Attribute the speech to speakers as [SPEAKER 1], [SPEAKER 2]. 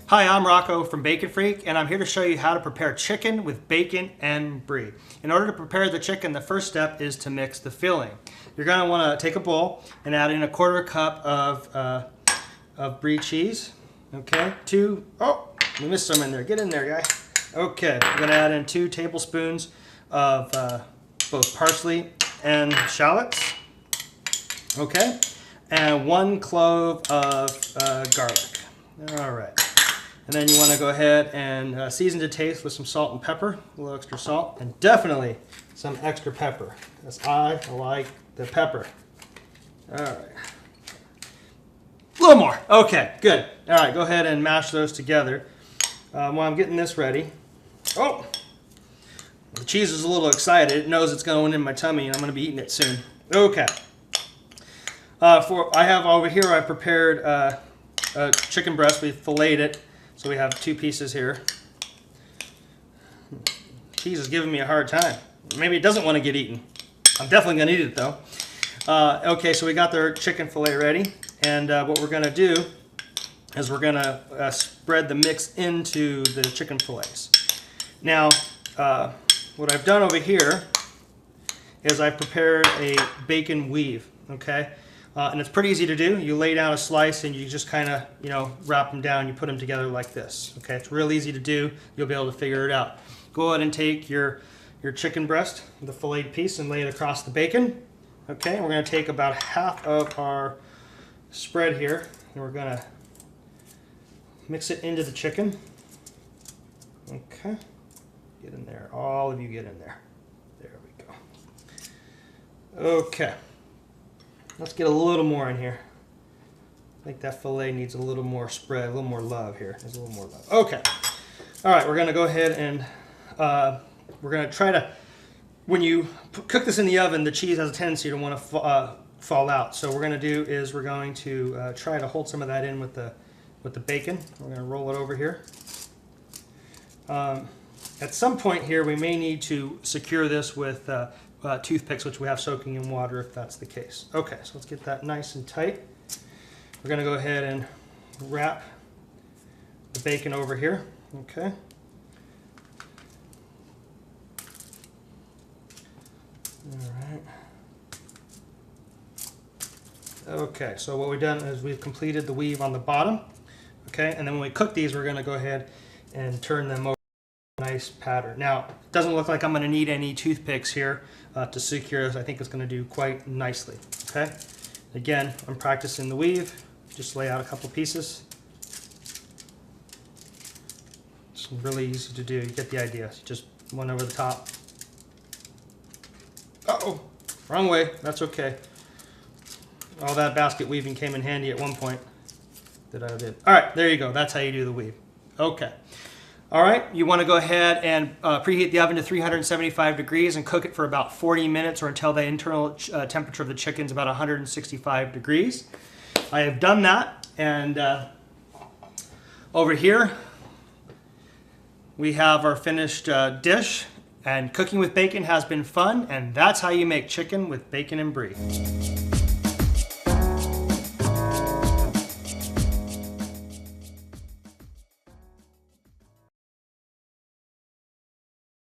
[SPEAKER 1] Hi, I'm Rocco from Bacon Freak, and I'm here to show you how to prepare chicken with bacon and brie. In order to prepare the chicken, the first step is to mix the filling. You're going to want to take a bowl and add in a quarter cup of brie cheese. Okay, we missed some in there. Get in there, guy. Okay, I'm going to add in 2 tablespoons of both parsley and shallots. Okay, and 1 clove of garlic. All right. And then you want to go ahead and season to taste with some salt and pepper, a little extra salt, and definitely some extra pepper, because I like the pepper. All right. A little more. Okay, good. All right, go ahead and mash those together. While I'm getting this ready. Oh, the cheese is a little excited. It knows it's going in my tummy, and I'm going to be eating it soon. Okay. I have over here, I prepared a chicken breast. We filleted it. So we have 2 pieces here. Cheese is giving me a hard time. Maybe it doesn't want to get eaten. I'm definitely going to eat it though. Okay, so we got the chicken fillet ready. And what we're going to do is we're going to spread the mix into the chicken fillets. Now, what I've done over here is I've prepared a bacon weave, okay? And it's pretty easy to do. You lay down a slice and you just kind of, wrap them down. You put them together like this. Okay, it's real easy to do. You'll be able to figure it out. Go ahead and take your chicken breast, the filleted piece, and lay it across the bacon. Okay, and we're going to take about half of our spread here, and we're going to mix it into the chicken. Okay, get in there. All of you get in there. There we go. Okay. Let's get a little more in here. I think that fillet needs a little more spread, a little more love here. There's a little more love. Okay. All right, we're going to go ahead and we're going to try to, when you cook this in the oven, the cheese has a tendency to want to fall out. So what we're going to do is we're going to try to hold some of that in with the bacon. We're going to roll it over here. At some point here, we may need to secure this with toothpicks, which we have soaking in water if that's the case. Okay, so let's get that nice and tight. We're going to go ahead and wrap the bacon over here. Okay. All right. Okay, so what we've done is we've completed the weave on the bottom. Okay, and then when we cook these, we're going to go ahead and turn them over. Nice pattern. Now, it doesn't look like I'm going to need any toothpicks here to secure this. I think it's going to do quite nicely. Okay. Again, I'm practicing the weave. Just lay out a couple pieces. It's really easy to do. You get the idea. Just one over the top. Uh-oh, wrong way. That's okay. All that basket weaving came in handy at one point that I did. All right, there you go. That's how you do the weave. Okay. All right, you want to go ahead and preheat the oven to 375 degrees and cook it for about 40 minutes or until the internal temperature of the chicken is about 165 degrees. I have done that, and over here we have our finished dish, and cooking with bacon has been fun, and that's how you make chicken with bacon and brie.